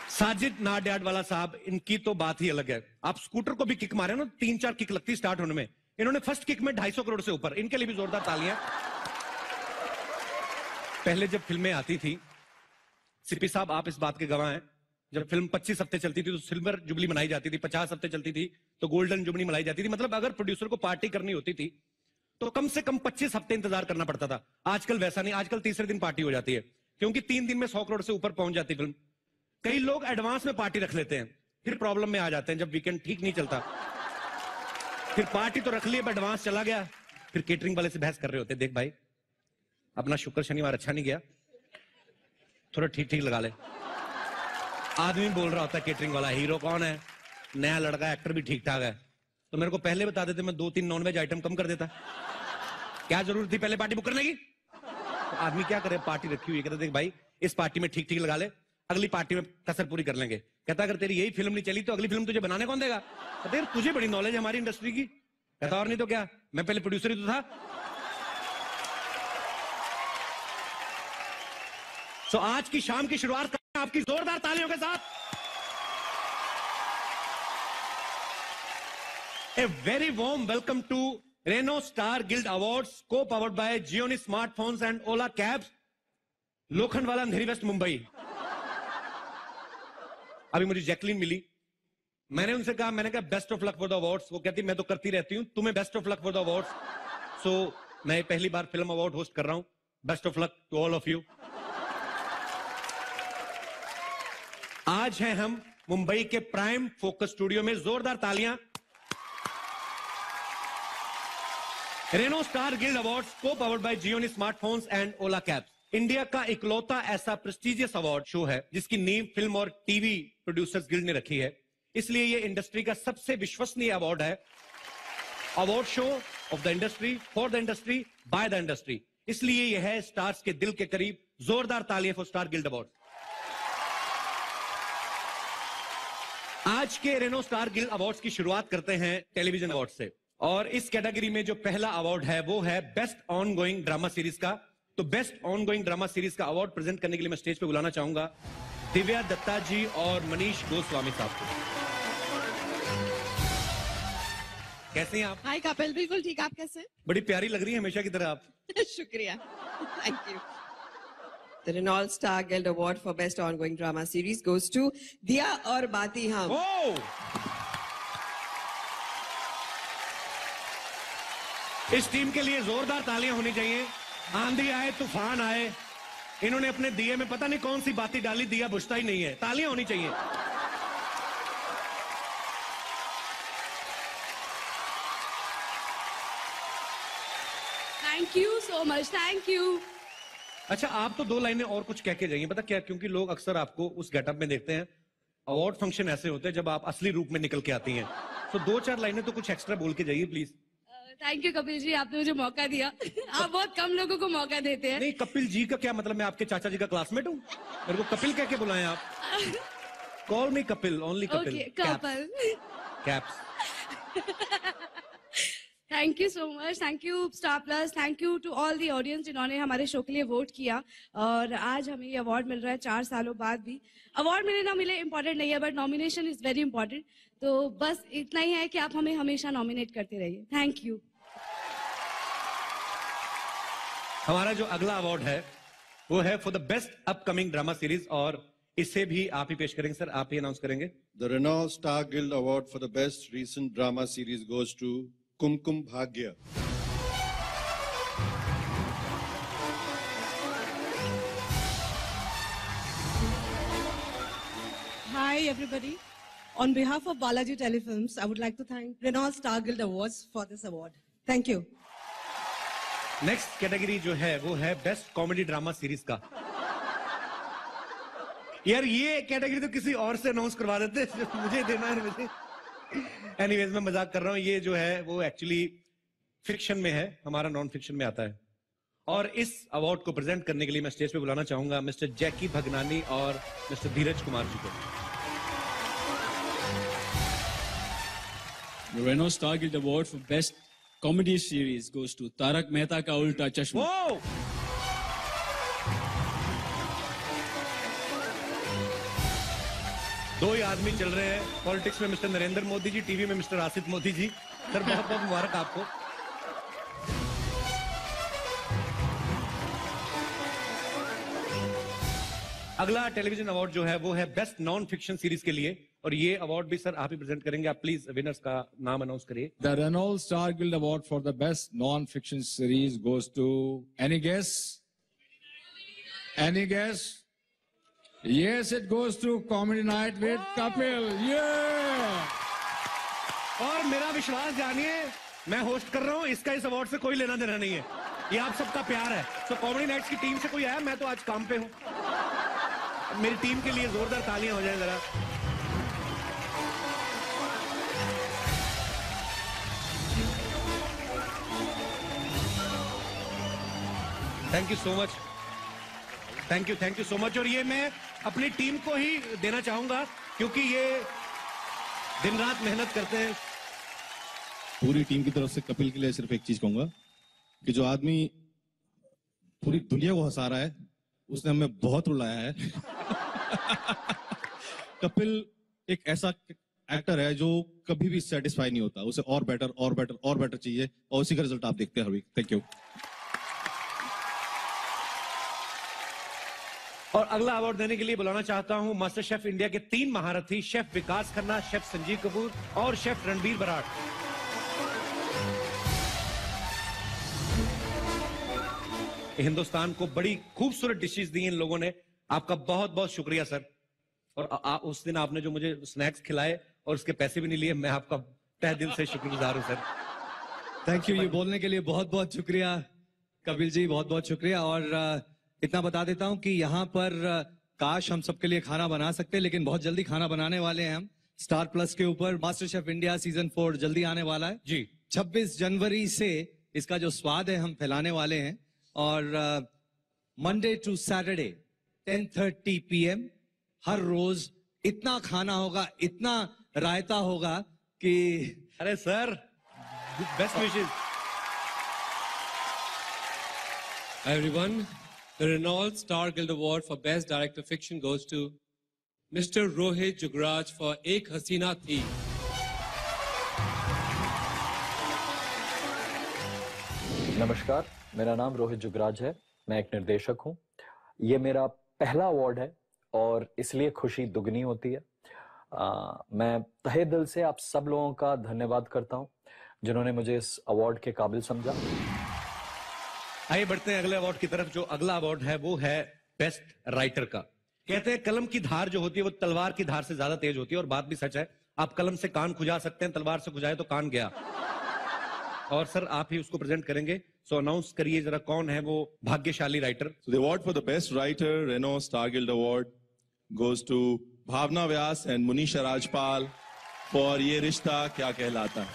साजिद नाडियाडवाला साहब, इनकी तो बात ही अलग है। आप स्कूटर को भी किक मारे ना, 3-4 किक लगती स्टार्ट होने में, इन्होंने फर्स्ट किक में 250 करोड़ से ऊपर। इनके लिए भी जोरदार तालियां। पहले जब फिल्में आती थी, सीपी साहब आप इस बात के गवाह हैं, जब फिल्म 25 हफ्ते चलती थी तो सिल्वर जुबली मनाई जाती थी, 50 हफ्ते चलती थी तो गोल्डन जुबली मनाई जाती थी। मतलब अगर प्रोड्यूसर को पार्टी करनी होती थी तो कम से कम 25 हफ्ते इंतजार करना पड़ता था। आजकल वैसा नहीं, आजकल तीसरे दिन पार्टी हो जाती है, क्योंकि 3 दिन में 100 करोड़ से ऊपर पहुंच जाती फिल्म। कई लोग एडवांस में पार्टी रख लेते हैं, फिर प्रॉब्लम में आ जाते हैं जब वीकेंड ठीक नहीं चलता। फिर पार्टी तो रख ली, अब एडवांस चला गया, फिर केटरिंग वाले से बहस कर रहे होते, देख भाई अपना शुक्र शनिवार अच्छा नहीं गया, थोड़ा ठीक ठीक लगा ले। आदमी बोल रहा होता है केटरिंग वाला, हीरो कौन है, नया लड़का, एक्टर भी ठीक ठाक है, तो मेरे को पहले बता देते, मैं 2-3 नॉनवेज आइटम कम कर देता। क्या जरूरत थी पहले पार्टी बुक करने की? तो आदमी क्या करे, पार्टी रखी हुई है, कहता देख भाई इस पार्टी में ठीक ठीक लगा ले, अगली पार्टी में कसर पूरी कर लेंगे। कहता अगर तेरी यही फिल्म नहीं चली तो अगली फिल्म तुझे बनाने कौन देगा? कहते यार तुझे बड़ी नॉलेज है हमारी इंडस्ट्री की। कहता और नहीं तो क्या, मैं पहले प्रोड्यूसर ही तो था। तो आज की शाम की शुरुआत करते हैं आपकी जोरदार तालियों के साथ। A very warm welcome to Renault star guild awards, co powered by Gionee smartphones and Ola cabs, Lokhandwala Andheri west Mumbai. अभी मुझे जैकलिन मिली, मैंने उनसे कहा, मैंने कहा best of luck for the awards. वो कहती मैं तो करती रहती हूं, तुम्हें best of luck for the awards. So मैं पहली बार फिल्म अवार्ड होस्ट कर रहा हूं, best of luck to all of you. आज हैं हम मुंबई के प्राइम फोकस स्टूडियो में, जोरदार तालियां। Reno star guild awards, co powered by Gionee smartphones and Ola cabs, India का इकलौता ऐसा प्रेस्टिजियस अवार्ड शो है जिसकी नींव फिल्म और टीवी प्रोड्यूसर्स गिल्ड ने रखी है। इसलिए ये इंडस्ट्री का सबसे विश्वसनीय अवार्ड है, award show off the industry, for the industry, by the industry. इसलिए यह है स्टार्स के दिल के करीब। जोरदार तालियां फॉर स्टार गिल्ड अवार्ड। आज के रेनो स्टार गिल्ड अवार्ड्स की शुरुआत करते हैं टेलीविजन अवार्ड से, और इस कैटेगरी में जो पहला अवार्ड है वो है best on going drama series का। तो best on going drama series का अवार्ड प्रेजेंट करने के लिए मैं स्टेज पे बुलाना चाहूंगा दिव्या दत्ता जी और मनीष गोस्वामी साहब को। कैसे हैं आप? हाय कपिल, बिल्कुल ठीक, आप कैसे हैं? बड़ी प्यारी लग रही है हमेशा की तरह आप। शुक्रिया, thank you. The Renault Star Guild Award for Best Ongoing Drama Series goes to Diya Aur Baati Hum. इस टीम के लिए जोरदार तालियां होनी चाहिए। आंधी आए तूफान आए, इन्होंने अपने दिए में पता नहीं कौन सी बाती डाली, दिया बुझता ही नहीं है। तालियां होनी चाहिए। Thank you so much, thank you. अच्छा, आप तो 2 लाइनें और कुछ कह के जाइए। पता क्या, क्योंकि लोग अक्सर आपको उस गेटअप में देखते हैं। अवार्ड फंक्शन ऐसे होते हैं जब आप असली रूप में निकल के आती हैं। तो 2-4 लाइनें तो कुछ एक्स्ट्रा बोल के जाइए please. Thank you Kapil ji, आपने मुझे मौका दिया। आप बहुत कम लोगों को मौका देते हैं। नहीं, कपिल जी का क्या मतलब? मैं आपके चाचा जी का क्लासमेट हूँ? मेरे को कपिल कह के बुलाएं आप। Call me Kapil, only Kapil. Kapil. Caps. Thank you so much, thank you Star Plus, thank you to all the audience जिन्होंने हमारे शो के लिए वोट किया। और आज हमें ये अवार्ड मिल रहा है 4 सालों बाद भी। अवार्ड मिले ना मिले इम्पोर्टेंट नहीं है, but nomination is very important. तो बस इतना ही है कि आप हमें हमेशा नॉमिनेट करते रहिए। Thank you. हमारा जो अगला अवार्ड है वो है for the best upcoming drama series, और इसे भी आप ही पेश करेंगे सर, आप ही अनाउंस करेंगे। The Renault Star Guild Award for the best recent drama series goes to Kumkum Bhagya. Hi everybody. On behalf of Balaji Telefilms, I would like to thank Renault Star Guild Awards for this award. Thank you. Next category जो है वो है best comedy drama series का। यार ये category तो किसी और से अनाउंस करवा देते, मुझे देना है मुझे। एनीवेज, मैं मजाक कर रहा हूँ। ये जो है वो एक्चुअली फिक्शन में है, हमारा नॉन फिक्शन में आता है। और इस अवार्ड को प्रेजेंट करने के लिए मैं स्टेज पे बुलाना चाहूंगा मिस्टर जैकी भगनानी और मिस्टर धीरज कुमार जी को। The Renault Star Guild Award for Best Comedy Series goes to Tarak Mehta का उल्टा चश्मा। दो ही आदमी चल रहे हैं पॉलिटिक्स में, मिस्टर नरेंद्र मोदी जी, टीवी में मिस्टर आसिफ मोदी जी। सर बहुत बहुत मुबारक आपको। अगला टेलीविजन अवार्ड जो है वो है बेस्ट नॉन फिक्शन सीरीज के लिए, और ये अवार्ड भी सर आप ही प्रेजेंट करेंगे। आप प्लीज विनर्स का नाम अनाउंस करिए। The Renault Star Guild Award for the best non-fiction series goes to any guess? Any guess? Yes, it goes to Comedy Night with Kapil. Yeah! और मेरा विश्वास जानिए, मैं होस्ट कर रहा हूँ, इसका इस अवार्ड से कोई लेना देना नहीं है, ये आप सबका प्यार है। तो कॉमेडी नाइट्स की टीम से कोई आया? मैं तो आज काम पे हूँ। मेरी टीम के लिए जोरदार तालियां हो जाए जरा। Thank you so much, thank you so much. और ये मैं अपनी टीम को ही देना चाहूंगा क्योंकि ये दिन रात मेहनत करते हैं। पूरी टीम की तरफ से कपिल के लिए सिर्फ एक चीज कहूंगा कि जो आदमी पूरी दुनिया को हंसा रहा है उसने हमें बहुत रुलाया है। कपिल एक ऐसा एक्टर है जो कभी भी सेटिस्फाई नहीं होता, उसे और बेटर और बेटर और बेटर चाहिए, और उसी का रिजल्ट आप देखते हैं हर वीक। Thank you. और अगला अवार्ड देने के लिए बुलाना चाहता हूं मास्टर शेफ इंडिया के 3 महारथी, शेफ विकास खन्ना, शेफ संजीव कपूर और शेफ रणबीर बराड़। हिंदुस्तान को बड़ी खूबसूरत डिशेस दी इन लोगों ने, आपका बहुत बहुत शुक्रिया सर। और उस दिन आपने जो मुझे स्नैक्स खिलाए और उसके पैसे भी नहीं लिए, मैं आपका तहे दिल से शुक्रगुजार हूं सर। Thank you. ये बोलने के लिए बहुत बहुत शुक्रिया कपिल जी, बहुत बहुत शुक्रिया। और इतना बता देता हूं कि यहाँ पर काश हम सबके लिए खाना बना सकते, लेकिन बहुत जल्दी खाना बनाने वाले हैं हम। स्टार प्लस के ऊपर मास्टर शेफ इंडिया सीजन 4 जल्दी आने वाला है जी। 26 जनवरी से इसका जो स्वाद है हम फैलाने वाले हैं। और मंडे टू सैटरडे 10:30 PM हर रोज इतना खाना होगा, इतना रायता होगा कि अरे sir, best wishes. Everyone, the Renault Star Guild Award for Best Director Fiction goes to Mr. Rohit Jugraj for Ek Hasina Thi. नमस्कार, मेरा नाम रोहित जुगराज है, मैं एक निर्देशक हूँ। ये मेरा पहला अवार्ड है और इसलिए खुशी दुगनी होती है। मैं तहे दिल से आप सब लोगों का धन्यवाद करता हूँ जिन्होंने मुझे इस अवार्ड के काबिल समझा। आइए बढ़ते हैं अगले अवार्ड की तरफ। जो अगला अवार्ड है वो है बेस्ट राइटर का। कहते हैं कलम की धार जो होती है वो तलवार की धार से ज्यादा तेज होती है, और बात भी सच है। आप कलम से कान खुजा सकते हैं, तलवार से खुजाए तो कान गया। और सर आप ही उसको प्रेजेंट करेंगे, सो अनाउंस करिए जरा कौन है वो भाग्यशाली writer. So the award for the best writer, Renault Star Guild Award, goes to Bhavna Vyas and Munisha Rajpal for ये रिश्ता क्या कहलाता।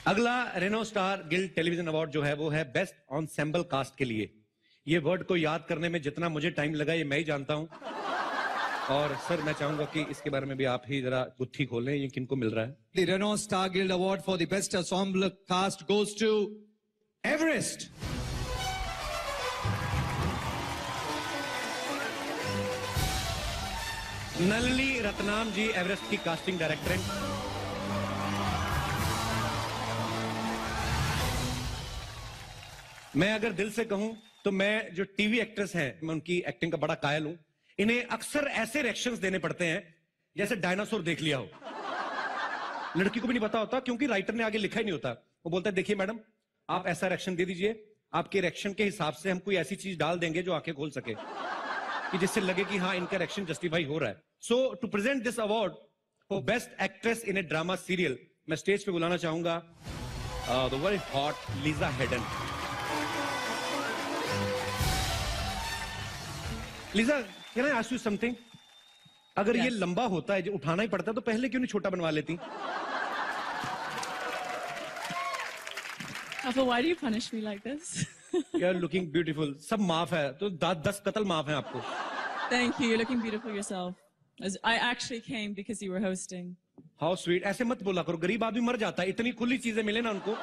अगला Reno star Guild television award जो है वो है बेस्ट ऑनसेम्बल कास्ट के लिए। ये वर्ड को याद करने में जितना मुझे टाइम लगा ये मैं ही जानता हूं। और सर मैं चाहूंगा कि इसके बारे में भी आप ही जरा गुत्थी खोलें, ये किनको मिल रहा है। The Renault Star Guild Award for the best ensemble cast goes to Everest. Nalini Ratnam ji Everest की कास्टिंग डायरेक्टर हैं। मैं अगर दिल से कहूं तो मैं जो टीवी एक्ट्रेस हैं, मैं उनकी एक्टिंग का बड़ा कायल हूं। इन्हें अक्सर ऐसे रिएक्शंस देने पड़ते हैं जैसे डायनासोर देख लिया हो। लड़की को भी नहीं पता होता क्योंकि राइटर ने आगे लिखा ही नहीं होता। वो बोलता है देखिए मैडम आप ऐसा रिएक्शन दे दीजिए, आपके रिएक्शन के हिसाब से हम कोई ऐसी चीज डाल देंगे जो आंखें खोल सके, कि जिससे लगे कि हाँ इनका रिएक्शन जस्टिफाई हो रहा है। So to present this award for best actress in a drama serial, मैं स्टेज पे बुलाना चाहूंगा the very hot Lisa Haydon. Lisa, can I ask you something? अगर ये लंबा होता है, जो उठाना ही पड़ता है, तो पहले क्यों नहीं छोटा बनवा लेती? Why do you punish me like this? You're looking beautiful. सब माफ है, तो 10 कत्ल माफ है आपको। Thank you. You're looking beautiful yourself. I actually came because you were hosting. How sweet. ऐसे मत बोला करो, गरीब आदमी मर जाता है। इतनी खुली चीजें मिले ना उनको,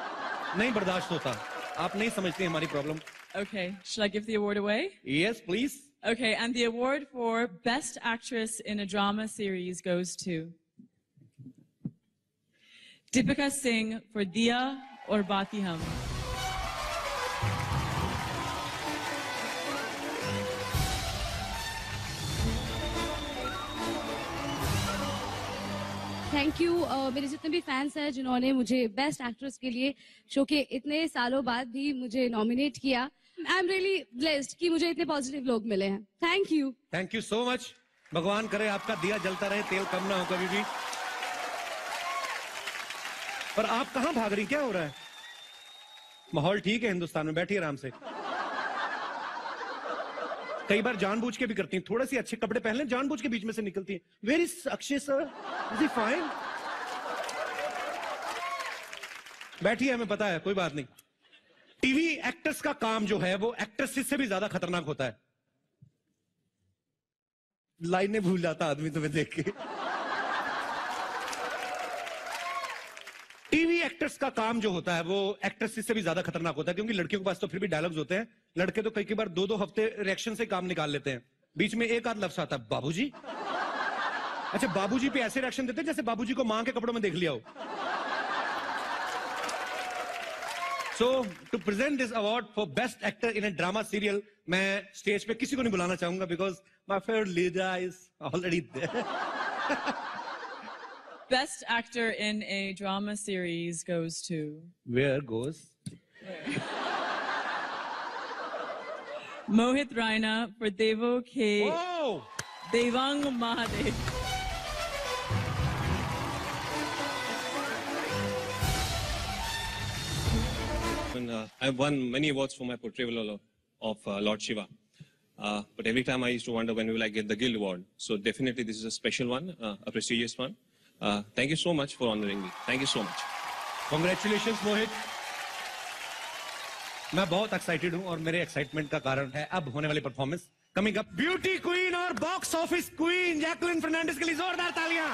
नहीं बर्दाश्त होता। आप नहीं समझते हमारी problem. Okay. Shall I give the award away? Yes, please. Okay, and the award for Best Actress in a Drama Series goes to Deepika Singh for Diya aur Baati Hum. Thank you. मेरे जितने भी fans हैं जिन्होंने मुझे best actress के लिए show के इतने सालों बाद भी मुझे नॉमिनेट किया, आई एम रियली ब्लेस्ड कि मुझे इतने पॉजिटिव लोग मिले हैं। Thank you. Thank you so much. भगवान करे आपका दिया जलता रहे, तेल कम ना हो कभी भी। पर आप कहां भाग रही, क्या हो रहा है? माहौल ठीक है हिंदुस्तान में, बैठिए आराम से। कई बार जानबूझ के भी करती हैं, थोड़े से अच्छे कपड़े पहन लें, जानबूझ के बीच में से निकलती हैं। Very Akshay sir, is he fine? बैठिए, हमें पता है, कोई बात नहीं। टीवी एक्टर्स का काम जो है वो एक्ट्रेसेस से भी ज्यादा खतरनाक होता है। लाइनें भूल जाता आदमी तुम्हें देख के। टीवी एक्टर्स का काम जो होता है वो एक्ट्रेसेस से भी ज्यादा खतरनाक होता है, क्योंकि लड़कियों के पास तो फिर भी डायलॉग्स होते हैं। लड़के तो कई बार 2-2 हफ्ते रिएक्शन से काम निकाल लेते हैं, बीच में एक आध लफ्ज आता है बाबूजी। अच्छा, बाबूजी पे ऐसे रिएक्शन देते हैं जैसे बाबूजी को मां के कपड़ों में देख लिया हो। So, to present this award for best actor in a drama serial, मैं स्टेज पे किसी को नहीं बुलाना चाहूंगा because my favorite Lisa is already there. Best actor in a drama series goes to... Where goes? Mohit Raina for Devo K. Oh! Devang Mahadev. I've won many awards for my portrayal of Lord Shiva. But every time I used to wonder when will I get the Guild Award. So definitely this is a special one, a prestigious one. Thank you so much for honoring me. Thank you so much. Congratulations, Mohit. मैं बहुत excited हूं और मेरे excitement का कारण है अब होने वाली performance. Coming up, beauty queen और box office queen Jacqueline Fernandez के लिए जोरदार तालियां।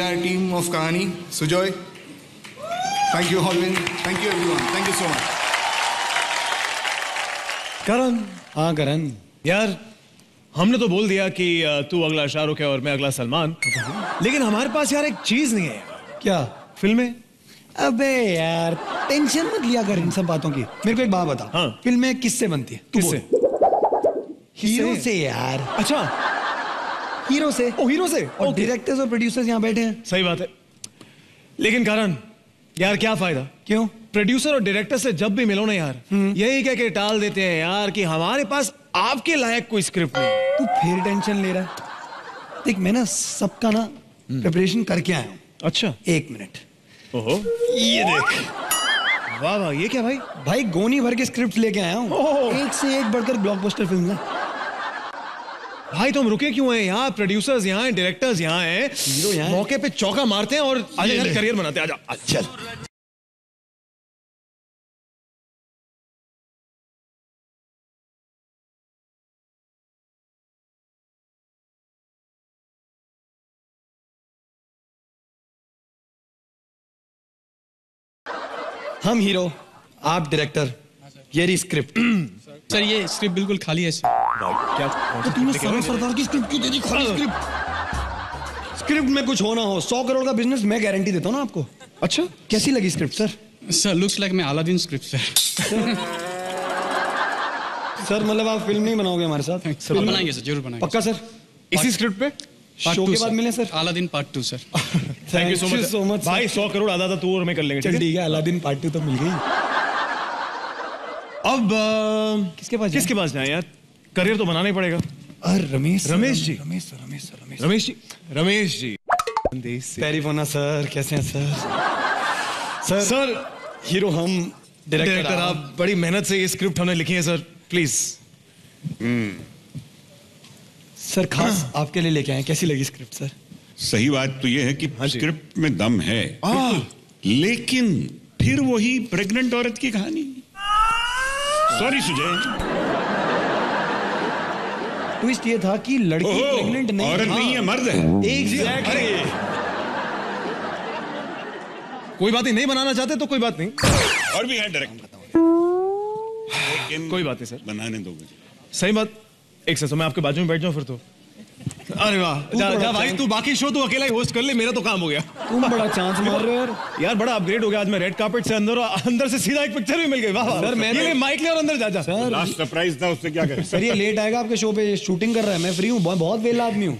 Team of Kahani, Sujoy. Thank you, Holwyn. Thank you, everyone. Thank you so much. करण, हाँ करण, यार हमने तो बोल दिया कि तू अगला शाहरुख है और मैं अगला सलमान, लेकिन हमारे पास यार एक चीज नहीं है। क्या? फिल्में। अबे यार टेंशन मत लिया कर इन सब बातों की। मेरे को एक बात बता, हाँ। फिल्में किससे बनती है? किससे? हीरो से यार। अच्छा, हीरो से। ओ हीरो से। और डायरेक्टर्स और प्रोड्यूसर्स यहाँ बैठे हैं। सही बात है, लेकिन कारण यार क्या फायदा? क्यों? प्रोड्यूसर और डायरेक्टर से जब भी मिलो ना यार, यही कह के टाल देते हैं यार कि हमारे पास आपके लायक कोई स्क्रिप्ट नहीं। तू फिर टेंशन ले रहा है? देख मैं ना सबका ना प्रिपरेशन करके आया हूँ। अच्छा, 1 मिनट। ओहो, ये देख, वाह वाह, ये क्या भाई? भाई गोनी भर के स्क्रिप्ट लेके आया हूँ, एक से एक बढ़कर ब्लॉकबस्टर फिल्म है। भाई तुम रुके क्यों हैं? यहाँ प्रोड्यूसर्स यहाँ हैं, डायरेक्टर्स यहाँ हैं, हीरो यहाँ मौके पे चौका मारते हैं और आजा यार करियर बनाते हैं। आजा चल। हम हीरो, आप डायरेक्टर, ये रही स्क्रिप्ट। सर ये स्क्रिप्ट बिल्कुल खाली है। क्या? तो तूने सरदार की स्क्रिप्ट क्यों दे दी? खाली स्क्रिप्ट। स्क्रिप्ट में कुछ होना हो, 100 करोड़ का बिजनेस मैं गारंटी देता हूँ ना आपको। अच्छा, कैसी लगी script sir? Sir looks like मैं अलादीन स्क्रिप्ट सर। सर मतलब आप फिल्म नहीं बनाओगे हमारे साथ? फिल्म बनाएंगे सर, जरूर बनाएंगे। पक्का सर? इसी स्क्रिप्ट पे शो के बाद मिले sir? Aladdin part 2 sir. Thank you so much भाई। 100 करोड़ आधा तू और मैं कर लेंगे। चल ठीक है, अलादीन पार्ट 2 तो मिल गई। अब किसके पास जाए यार? करियर तो बनाना ही पड़ेगा। रमेश जी। रमेश जी पेरीफोना सर, कैसे हैं सर? सर हीरो हम, डायरेक्टर आप। बड़ी मेहनत से ये स्क्रिप्ट हमने लिखी है सर, प्लीज। सर खास आपके लिए लेके आए, कैसी लगी स्क्रिप्ट सर? सही बात तो ये है कि स्क्रिप्ट में दम है, लेकिन फिर वही प्रेग्नेंट औरत की कहानी। सॉरी सुजय, ट्विस्ट ये था कि लड़की प्रेग्नेंट नहीं, औरत नहीं है, मर्द है। एग्जैक्टली। कोई बात नहीं बनाना चाहते तो कोई बात नहीं। और भी है डायरेक्टर, लेकिन कोई बात नहीं सर, बनाने दो। सही बात। एक से मैं आपके बाजू में बैठ जाऊं फिर तो। अरे वाह, जा भाई तू बाकी शो तो अकेला ही होस्ट कर ले, मेरा तो काम हो गया। तुम बड़ा चांस मार रहे हो यार, बड़ा अपग्रेड हो गया आज मैं। रेड कार्पेट से अंदर से सीधा एक पिक्चर भी मिल गई। वाह सर, मैंने माइक ले और अंदर जा। सर लास्ट सरप्राइज था, उससे क्या करें? सर ये लेट आएगा आपके शो पे, शूटिंग कर रहा है, मैं फ्री हूँ, बहुत वेला आदमी हूँ,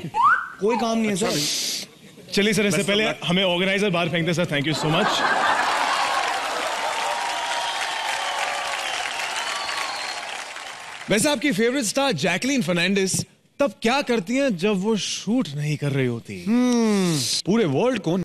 कोई काम नहीं है सर। चलिए सर, इससे पहले हमें ऑर्गेनाइजर बाहर फेंक दे sir. Thank you so much. वैसे आपकी फेवरेट स्टार जैकलीन फर्नांडिस तब क्या करती हैं जब वो शूट नहीं कर रही होती? पूरे वर्ल्ड को